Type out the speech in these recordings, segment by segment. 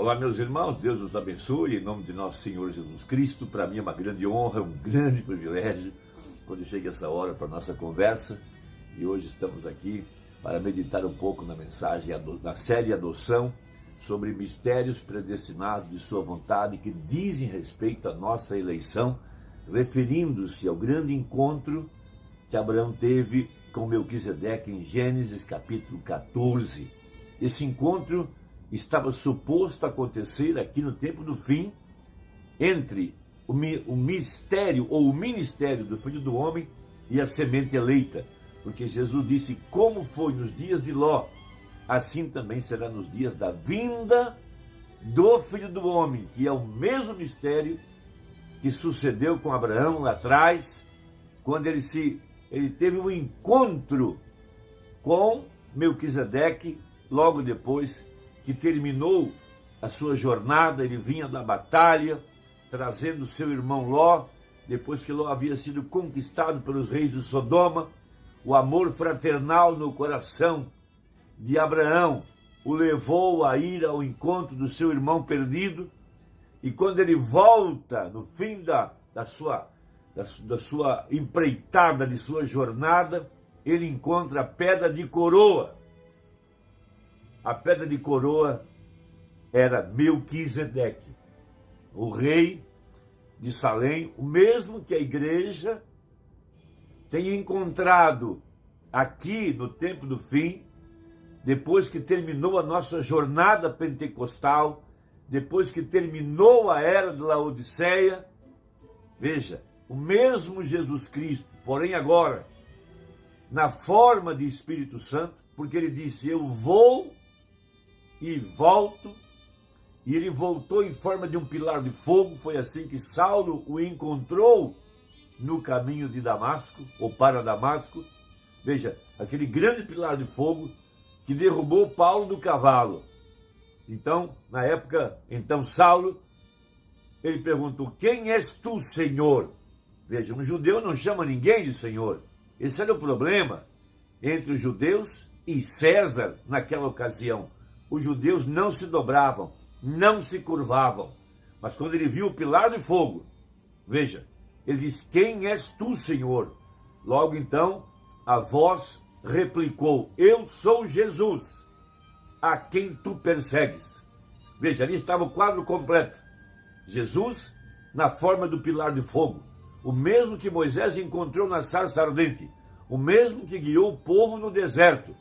Olá, meus irmãos, Deus os abençoe, em nome de nosso Senhor Jesus Cristo. Para mim é uma grande honra, um grande privilégio, quando chega essa hora para a nossa conversa. E hoje estamos aqui para meditar um pouco na mensagem da série Adoção, sobre mistérios predestinados de sua vontade, que dizem respeito à nossa eleição, referindo-se ao grande encontro que Abraão teve com Melquisedeque em Gênesis capítulo 14. Esse encontro estava suposto acontecer aqui no tempo do fim, entre o mistério ou o ministério do Filho do Homem e a semente eleita, porque Jesus disse: como foi nos dias de Ló, assim também será nos dias da vinda do Filho do Homem, que é o mesmo mistério que sucedeu com Abraão lá atrás, quando ele teve um encontro com Melquisedeque, logo depois que terminou a sua jornada. Ele vinha da batalha, trazendo seu irmão Ló, depois que Ló havia sido conquistado pelos reis de Sodoma. O amor fraternal no coração de Abraão o levou a ir ao encontro do seu irmão perdido, e quando ele volta, no fim da sua empreitada, de sua jornada, ele encontra a pedra de coroa. A pedra de coroa era Melquisedeque, o rei de Salém, o mesmo que a igreja tem encontrado aqui no tempo do fim, depois que terminou a nossa jornada pentecostal, depois que terminou a era de Laodiceia. Veja, o mesmo Jesus Cristo, porém agora na forma de Espírito Santo, porque ele disse: eu vou e volto, e ele voltou em forma de um pilar de fogo. Foi assim que Saulo o encontrou no caminho de Damasco, ou para Damasco. Veja, aquele grande pilar de fogo que derrubou Paulo do cavalo. Então, na época, Saulo, ele perguntou: quem és tu, Senhor? Veja, um judeu não chama ninguém de Senhor. Esse era o problema entre os judeus e César naquela ocasião. Os judeus não se dobravam, não se curvavam. Mas quando ele viu o pilar de fogo, veja, ele diz: quem és tu, Senhor? Logo então, a voz replicou: eu sou Jesus, a quem tu persegues. Veja, ali estava o quadro completo. Jesus na forma do pilar de fogo, o mesmo que Moisés encontrou na sarça ardente, o mesmo que guiou o povo no deserto,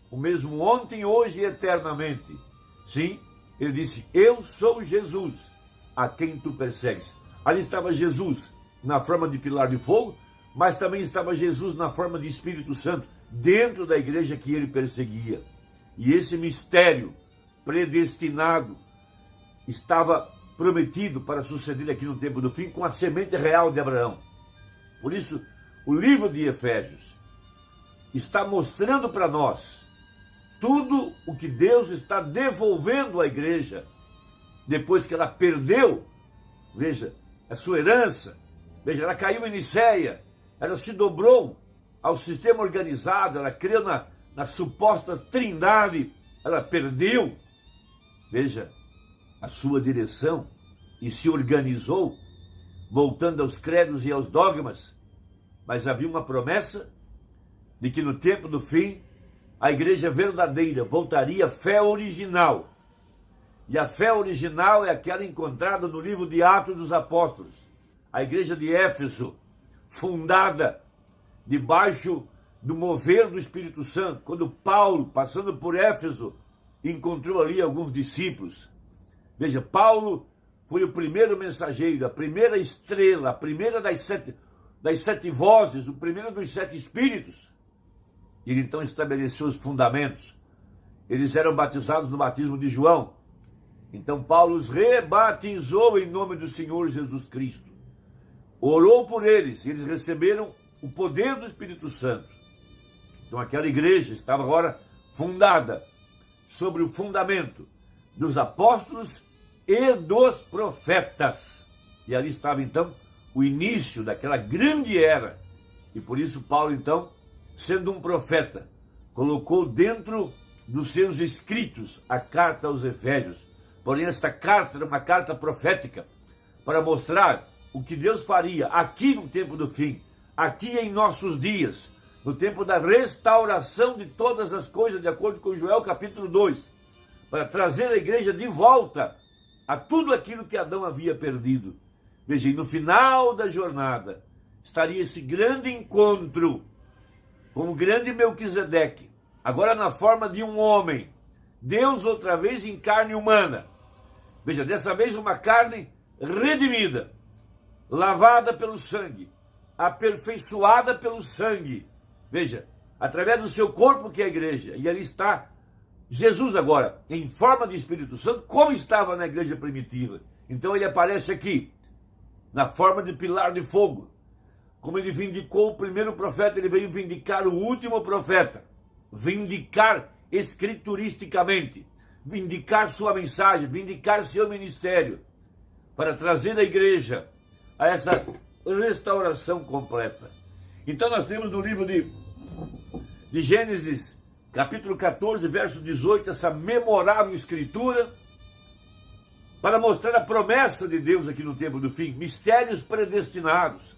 o mesmo ontem, hoje e eternamente. Sim, ele disse: eu sou Jesus, a quem tu persegues. Ali estava Jesus na forma de pilar de fogo, mas também estava Jesus na forma de Espírito Santo, dentro da igreja que ele perseguia. E esse mistério predestinado estava prometido para suceder aqui no tempo do fim, com a semente real de Abraão. Por isso, o livro de Efésios está mostrando para nós tudo o que Deus está devolvendo à igreja, depois que ela perdeu, veja, a sua herança. Veja, ela caiu em Nicéia, ela se dobrou ao sistema organizado, ela creu na suposta trindade, ela perdeu, veja, a sua direção e se organizou, voltando aos credos e aos dogmas. Mas havia uma promessa de que no tempo do fim, a igreja verdadeira voltaria à fé original. E a fé original é aquela encontrada no livro de Atos dos Apóstolos. A igreja de Éfeso, fundada debaixo do mover do Espírito Santo, quando Paulo, passando por Éfeso, encontrou ali alguns discípulos. Veja, Paulo foi o primeiro mensageiro, a primeira estrela, a primeira das sete vozes, o primeiro dos 7 espíritos. Ele então estabeleceu os fundamentos. Eles eram batizados no batismo de João. Então Paulo os rebatizou em nome do Senhor Jesus Cristo. Orou por eles, e eles receberam o poder do Espírito Santo. Então aquela igreja estava agora fundada sobre o fundamento dos apóstolos e dos profetas. E ali estava então o início daquela grande era. E por isso Paulo então, sendo um profeta, colocou dentro dos seus escritos a carta aos Efésios, Porém, esta carta era uma carta profética para mostrar o que Deus faria aqui no tempo do fim, aqui em nossos dias, no tempo da restauração de todas as coisas, de acordo com Joel capítulo 2, para trazer a igreja de volta a tudo aquilo que Adão havia perdido. Veja, e no final da jornada estaria esse grande encontro com o grande Melquisedeque, agora na forma de um homem, Deus outra vez em carne humana. Veja, dessa vez uma carne redimida, lavada pelo sangue, aperfeiçoada pelo sangue. Veja, através do seu corpo que é a igreja. E ali está Jesus agora, em forma de Espírito Santo, como estava na igreja primitiva. Então ele aparece aqui, na forma de pilar de fogo. Como ele vindicou o primeiro profeta, ele veio vindicar o último profeta. Vindicar escrituristicamente. Vindicar sua mensagem, vindicar seu ministério. Para trazer a igreja a essa restauração completa. Então nós temos no livro de Gênesis, capítulo 14, verso 18, essa memorável escritura, para mostrar a promessa de Deus aqui no tempo do fim, mistérios predestinados.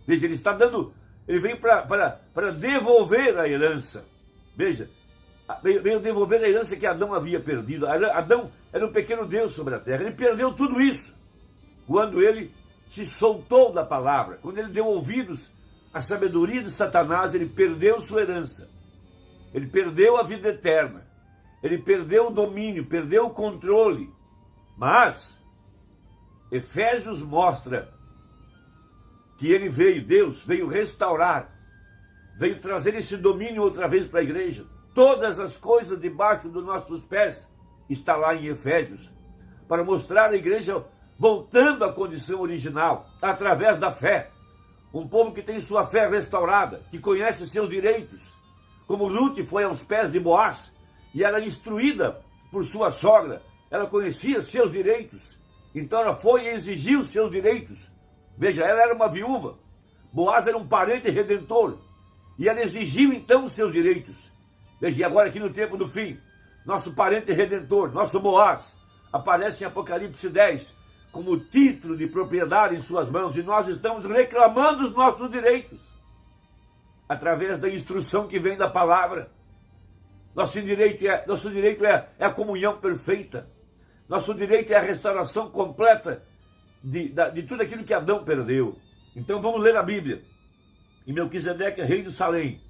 Veja, ele está dando, ele vem para devolver a herança. Veja, veio devolver a herança que Adão havia perdido. Adão era um pequeno Deus sobre a terra, ele perdeu tudo isso quando ele se soltou da palavra, quando ele deu ouvidos à sabedoria de Satanás. Ele perdeu sua herança, ele perdeu a vida eterna, ele perdeu o domínio, perdeu o controle. Mas Efésios mostra que ele veio, Deus veio restaurar, veio trazer esse domínio outra vez para a igreja. Todas as coisas debaixo dos nossos pés está lá em Efésios, para mostrar a igreja voltando à condição original, através da fé. Um povo que tem sua fé restaurada, que conhece seus direitos. Como Ruth foi aos pés de Boaz e era instruída por sua sogra, ela conhecia seus direitos, então ela foi e exigiu seus direitos. Veja, ela era uma viúva, Boaz era um parente redentor, e ela exigiu então os seus direitos. Veja, e agora aqui no tempo do fim, nosso parente redentor, nosso Boaz, aparece em Apocalipse 10, como título de propriedade em suas mãos, e nós estamos reclamando os nossos direitos, através da instrução que vem da palavra. Nosso direito é a comunhão perfeita, nosso direito é a restauração completa de tudo aquilo que Adão perdeu. Então vamos ler a Bíblia. E Melquisedeque, rei de Salém,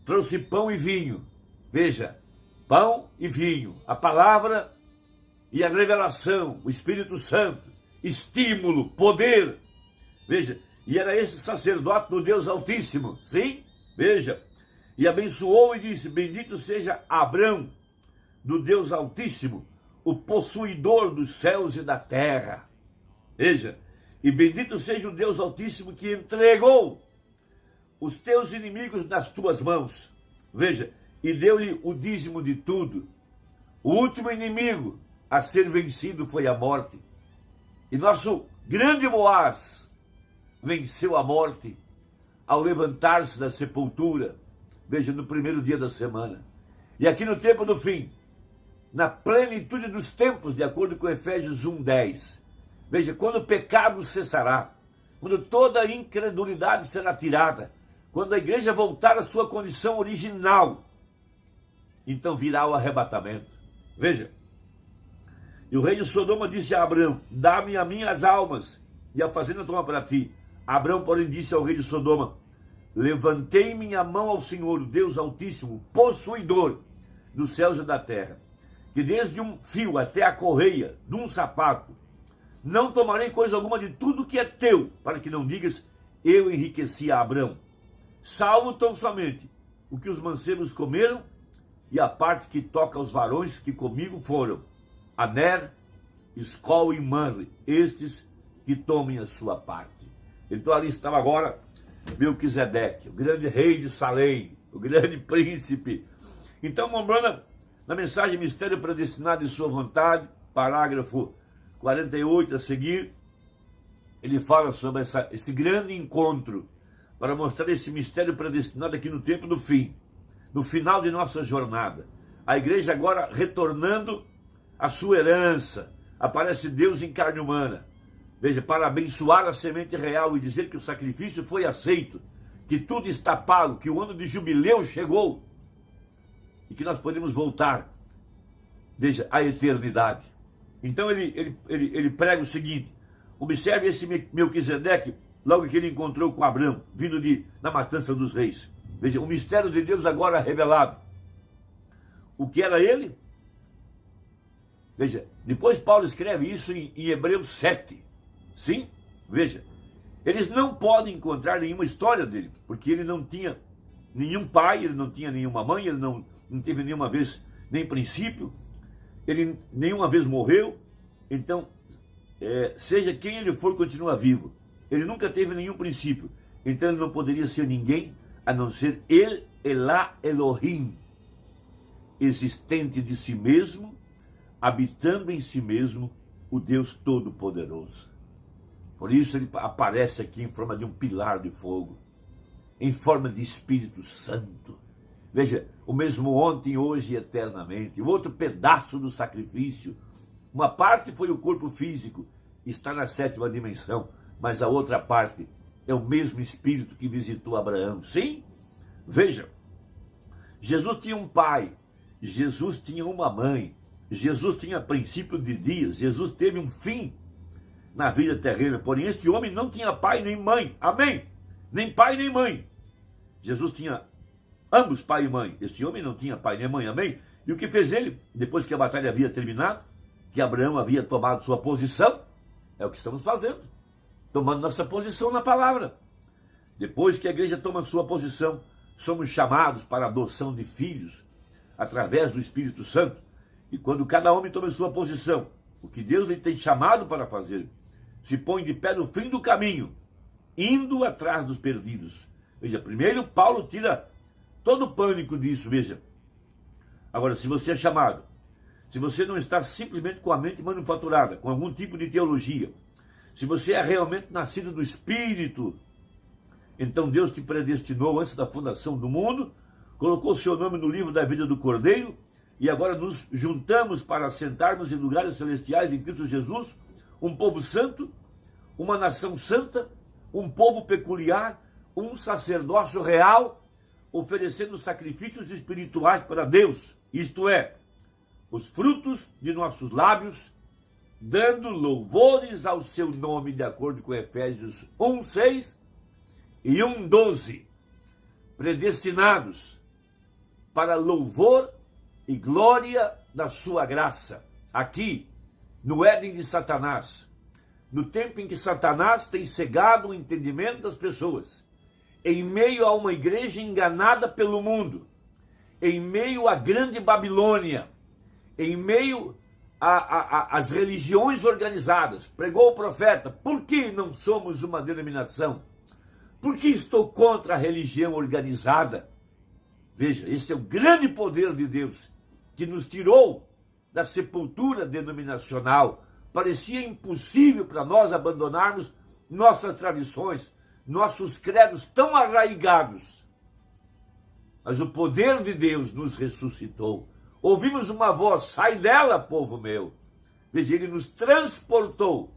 trouxe pão e vinho. Veja, pão e vinho, a palavra e a revelação, o Espírito Santo, estímulo, poder. Veja, e era esse sacerdote do Deus Altíssimo, sim? Veja, e abençoou e disse: bendito seja Abrão, do Deus Altíssimo, o possuidor dos céus e da terra. Veja, e bendito seja o Deus Altíssimo que entregou os teus inimigos nas tuas mãos. Veja, e deu-lhe o dízimo de tudo. O último inimigo a ser vencido foi a morte. E nosso grande Boaz venceu a morte ao levantar-se da sepultura. Veja, no primeiro dia da semana. E aqui no tempo do fim, na plenitude dos tempos, de acordo com Efésios 1:10. Veja, quando o pecado cessará, quando toda a incredulidade será tirada, quando a igreja voltar à sua condição original, então virá o arrebatamento. Veja, e o rei de Sodoma disse a Abrão: dá-me a minhas almas e a fazenda toma para ti. Abrão, porém, disse ao rei de Sodoma: levantei minha mão ao Senhor, o Deus Altíssimo, possuidor dos céus e da terra, que desde um fio até a correia de um sapato, não tomarei coisa alguma de tudo que é teu, para que não digas: eu enriqueci a Abrão. Salvo tão somente o que os mancebos comeram e a parte que toca aos varões que comigo foram, Aner, Escol e Manre, estes que tomem a sua parte. Então ali estava agora Melquisedeque, o grande rei de Salém, o grande príncipe. Então, lembrando na mensagem Mistério Predestinado em Sua Vontade, parágrafo 48 a seguir, ele fala sobre esse grande encontro, para mostrar esse mistério predestinado aqui no tempo do fim, no final de nossa jornada. A igreja agora retornando à sua herança, aparece Deus em carne humana. Veja, para abençoar a semente real e dizer que o sacrifício foi aceito, que tudo está pago, que o ano de jubileu chegou e que nós podemos voltar, veja, à eternidade. Então ele prega o seguinte: observe esse Melquisedeque, logo que ele encontrou com Abraão, vindo da matança dos reis. Veja, o mistério de Deus agora revelado. O que era ele? Veja, depois Paulo escreve isso em Hebreus 7. Sim, veja, eles não podem encontrar nenhuma história dele, porque ele não tinha nenhum pai, ele não tinha nenhuma mãe, ele não teve nenhuma vez nem princípio, ele nenhuma vez morreu. Então, seja quem ele for, continua vivo. Ele nunca teve nenhum princípio, então ele não poderia ser ninguém a não ser El Elá Elohim, existente de si mesmo, habitando em si mesmo, o Deus Todo-Poderoso. Por isso ele aparece aqui em forma de um pilar de fogo, em forma de Espírito Santo. Veja, o mesmo ontem, hoje e eternamente. O outro pedaço do sacrifício, uma parte foi o corpo físico, está na 7ª dimensão, mas a outra parte é o mesmo Espírito que visitou Abraão. Sim? Veja, Jesus tinha um pai, Jesus tinha uma mãe, Jesus tinha princípio de dias, Jesus teve um fim na vida terrena, porém este homem não tinha pai nem mãe, amém? Nem pai nem mãe. Jesus tinha ambos pai e mãe, este homem não tinha pai nem mãe, amém? E o que fez ele, depois que a batalha havia terminado, que Abraão havia tomado sua posição, é o que estamos fazendo, tomando nossa posição na palavra. Depois que a igreja toma sua posição, somos chamados para a adoção de filhos, através do Espírito Santo. E quando cada homem toma sua posição, o que Deus lhe tem chamado para fazer, se põe de pé no fim do caminho, indo atrás dos perdidos. Veja, primeiro Paulo tira todo o pânico disso, veja. Agora, se você é chamado, se você não está simplesmente com a mente manufaturada, com algum tipo de teologia, se você é realmente nascido do Espírito, então Deus te predestinou antes da fundação do mundo, colocou seu nome no livro da vida do Cordeiro, e agora nos juntamos para assentarmos em lugares celestiais em Cristo Jesus, um povo santo, uma nação santa, um povo peculiar, um sacerdócio real, oferecendo sacrifícios espirituais para Deus, isto é, os frutos de nossos lábios, dando louvores ao seu nome, de acordo com Efésios 1:6 e 1:12, predestinados para louvor e glória da sua graça, aqui no Éden de Satanás, no tempo em que Satanás tem cegado o entendimento das pessoas, em meio a uma igreja enganada pelo mundo, em meio à grande Babilônia, em meio às religiões organizadas. Pregou o profeta: por que não somos uma denominação? Por que estou contra a religião organizada? Veja, esse é o grande poder de Deus, que nos tirou da sepultura denominacional. Parecia impossível para nós abandonarmos nossas tradições, nossos credos tão arraigados. Mas o poder de Deus nos ressuscitou. Ouvimos uma voz: sai dela, povo meu. Veja, ele nos transportou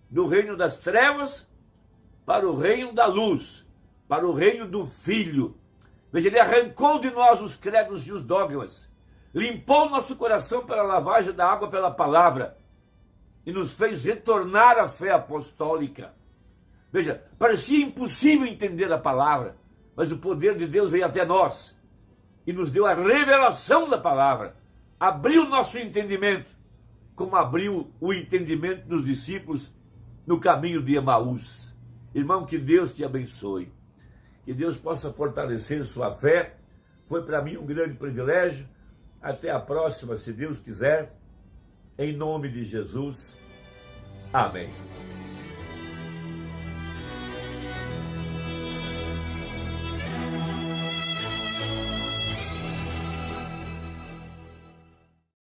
do reino das trevas para o reino da luz, para o reino do Filho. Veja, ele arrancou de nós os credos e os dogmas, limpou nosso coração pela lavagem da água pela palavra e nos fez retornar à fé apostólica. Veja, parecia impossível entender a palavra, mas o poder de Deus veio até nós e nos deu a revelação da palavra, abriu nosso entendimento, como abriu o entendimento dos discípulos no caminho de Emaús. Irmão, que Deus te abençoe, que Deus possa fortalecer sua fé. Foi para mim um grande privilégio. Até a próxima, se Deus quiser, em nome de Jesus. Amém.